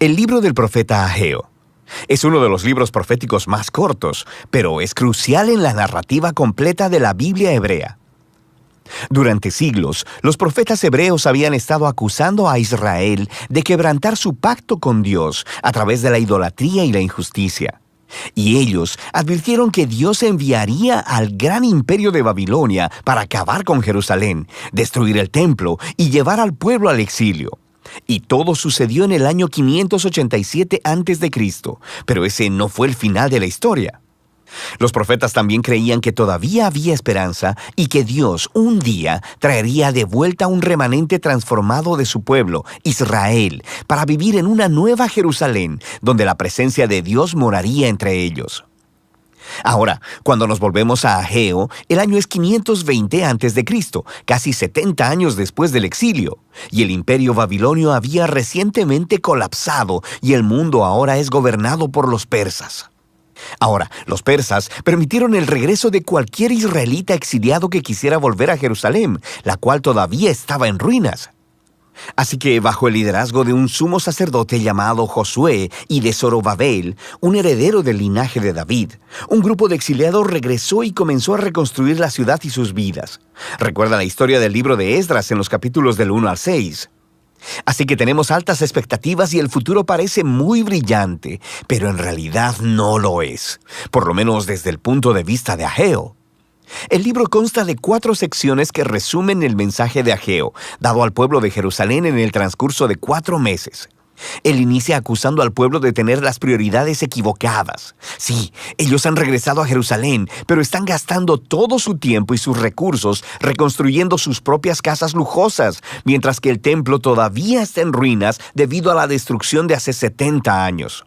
El libro del profeta Ageo. Es uno de los libros proféticos más cortos, pero es crucial en la narrativa completa de la Biblia hebrea. Durante siglos, los profetas hebreos habían estado acusando a Israel de quebrantar su pacto con Dios a través de la idolatría y la injusticia. Y ellos advirtieron que Dios enviaría al gran imperio de Babilonia para acabar con Jerusalén, destruir el templo y llevar al pueblo al exilio. Y todo sucedió en el año 587 a.C., pero ese no fue el final de la historia. Los profetas también creían que todavía había esperanza y que Dios un día traería de vuelta un remanente transformado de su pueblo, Israel, para vivir en una nueva Jerusalén, donde la presencia de Dios moraría entre ellos. Ahora, cuando nos volvemos a Ageo, el año es 520 a.C., casi 70 años después del exilio, y el imperio babilonio había recientemente colapsado y el mundo ahora es gobernado por los persas. Ahora, los persas permitieron el regreso de cualquier israelita exiliado que quisiera volver a Jerusalén, la cual todavía estaba en ruinas. Así que, bajo el liderazgo de un sumo sacerdote llamado Josué y de Zorobabel, un heredero del linaje de David, un grupo de exiliados regresó y comenzó a reconstruir la ciudad y sus vidas. Recuerda la historia del libro de Esdras en los capítulos del 1 al 6. Así que tenemos altas expectativas y el futuro parece muy brillante, pero en realidad no lo es, por lo menos desde el punto de vista de Ageo. El libro consta de 4 secciones que resumen el mensaje de Ageo, dado al pueblo de Jerusalén en el transcurso de 4 meses. Él inicia acusando al pueblo de tener las prioridades equivocadas. Sí, ellos han regresado a Jerusalén, pero están gastando todo su tiempo y sus recursos reconstruyendo sus propias casas lujosas, mientras que el templo todavía está en ruinas debido a la destrucción de hace 70 años.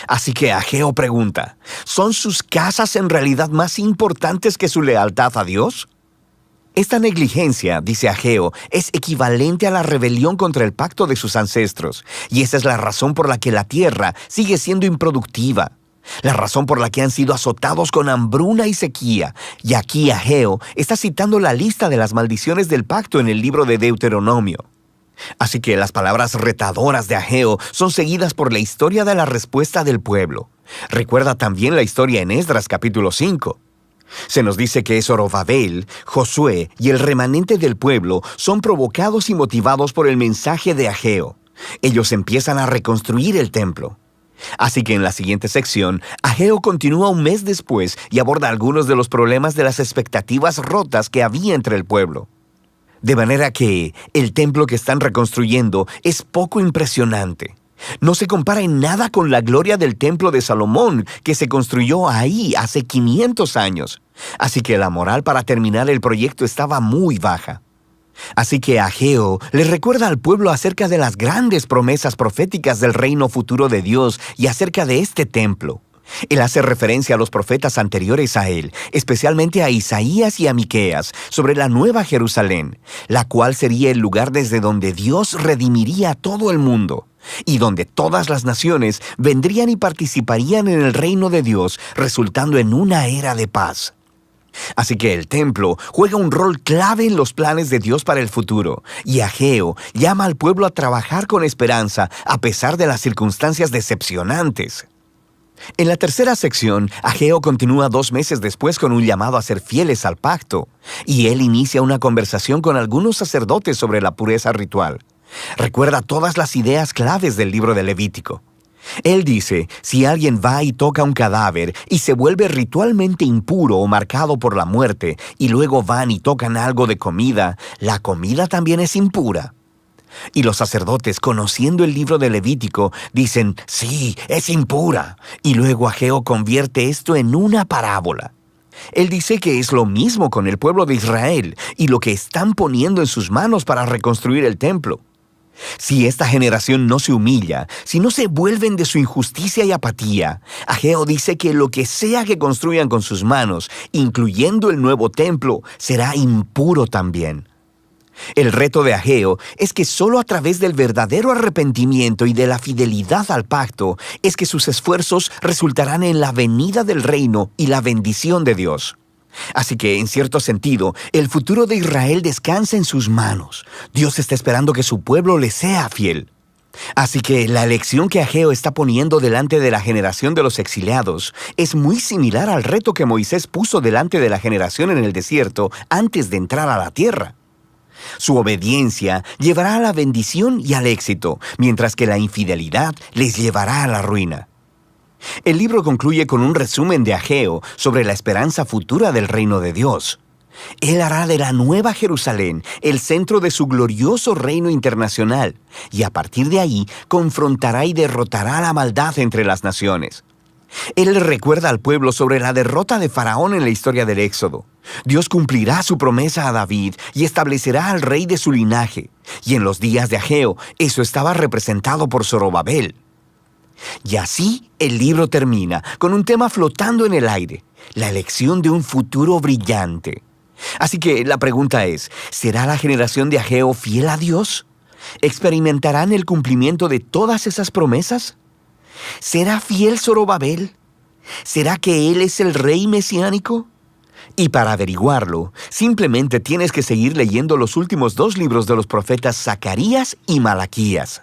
Así que Ageo pregunta, ¿son sus casas en realidad más importantes que su lealtad a Dios? Esta negligencia, dice Ageo, es equivalente a la rebelión contra el pacto de sus ancestros, y esa es la razón por la que la tierra sigue siendo improductiva, la razón por la que han sido azotados con hambruna y sequía. Y aquí Ageo está citando la lista de las maldiciones del pacto en el libro de Deuteronomio. Así que las palabras retadoras de Ageo son seguidas por la historia de la respuesta del pueblo. Recuerda también la historia en Esdras capítulo 5. Se nos dice que Zorobabel, Josué y el remanente del pueblo son provocados y motivados por el mensaje de Ageo. Ellos empiezan a reconstruir el templo. Así que en la siguiente sección, Ageo continúa un mes después y aborda algunos de los problemas de las expectativas rotas que había entre el pueblo. De manera que el templo que están reconstruyendo es poco impresionante. No se compara en nada con la gloria del templo de Salomón, que se construyó ahí hace 500 años. Así que la moral para terminar el proyecto estaba muy baja. Así que Ageo le recuerda al pueblo acerca de las grandes promesas proféticas del reino futuro de Dios y acerca de este templo. Él hace referencia a los profetas anteriores a él, especialmente a Isaías y a Miqueas, sobre la nueva Jerusalén, la cual sería el lugar desde donde Dios redimiría a todo el mundo, y donde todas las naciones vendrían y participarían en el reino de Dios, resultando en una era de paz. Así que el templo juega un rol clave en los planes de Dios para el futuro, y Ageo llama al pueblo a trabajar con esperanza a pesar de las circunstancias decepcionantes. En la tercera sección, Ageo continúa 2 meses después con un llamado a ser fieles al pacto, y él inicia una conversación con algunos sacerdotes sobre la pureza ritual. Recuerda todas las ideas claves del libro de Levítico. Él dice, si alguien va y toca un cadáver y se vuelve ritualmente impuro o marcado por la muerte, y luego van y tocan algo de comida, la comida también es impura. Y los sacerdotes, conociendo el libro de Levítico, dicen, sí, es impura. Y luego Ageo convierte esto en una parábola. Él dice que es lo mismo con el pueblo de Israel y lo que están poniendo en sus manos para reconstruir el templo. Si esta generación no se humilla, si no se vuelven de su injusticia y apatía, Ageo dice que lo que sea que construyan con sus manos, incluyendo el nuevo templo, será impuro también. El reto de Ageo es que solo a través del verdadero arrepentimiento y de la fidelidad al pacto es que sus esfuerzos resultarán en la venida del reino y la bendición de Dios. Así que, en cierto sentido, el futuro de Israel descansa en sus manos. Dios está esperando que su pueblo le sea fiel. Así que la elección que Ageo está poniendo delante de la generación de los exiliados es muy similar al reto que Moisés puso delante de la generación en el desierto antes de entrar a la tierra. Su obediencia llevará a la bendición y al éxito, mientras que la infidelidad les llevará a la ruina. El libro concluye con un resumen de Ageo sobre la esperanza futura del reino de Dios. Él hará de la Nueva Jerusalén el centro de su glorioso reino internacional, y a partir de ahí confrontará y derrotará la maldad entre las naciones. Él le recuerda al pueblo sobre la derrota de Faraón en la historia del Éxodo. Dios cumplirá su promesa a David y establecerá al rey de su linaje. Y en los días de Ageo, eso estaba representado por Zorobabel. Y así el libro termina con un tema flotando en el aire: la elección de un futuro brillante. Así que la pregunta es, ¿será la generación de Ageo fiel a Dios? ¿Experimentarán el cumplimiento de todas esas promesas? ¿Será fiel Zorobabel? ¿Será que él es el rey mesiánico? Y para averiguarlo, simplemente tienes que seguir leyendo los últimos 2 libros de los profetas Zacarías y Malaquías.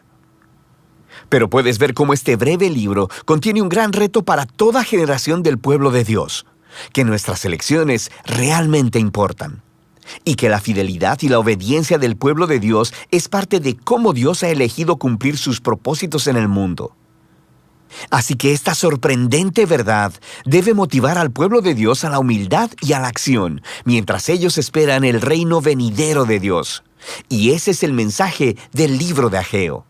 Pero puedes ver cómo este breve libro contiene un gran reto para toda generación del pueblo de Dios: que nuestras elecciones realmente importan, y que la fidelidad y la obediencia del pueblo de Dios es parte de cómo Dios ha elegido cumplir sus propósitos en el mundo. Así que esta sorprendente verdad debe motivar al pueblo de Dios a la humildad y a la acción, mientras ellos esperan el reino venidero de Dios. Y ese es el mensaje del libro de Ageo.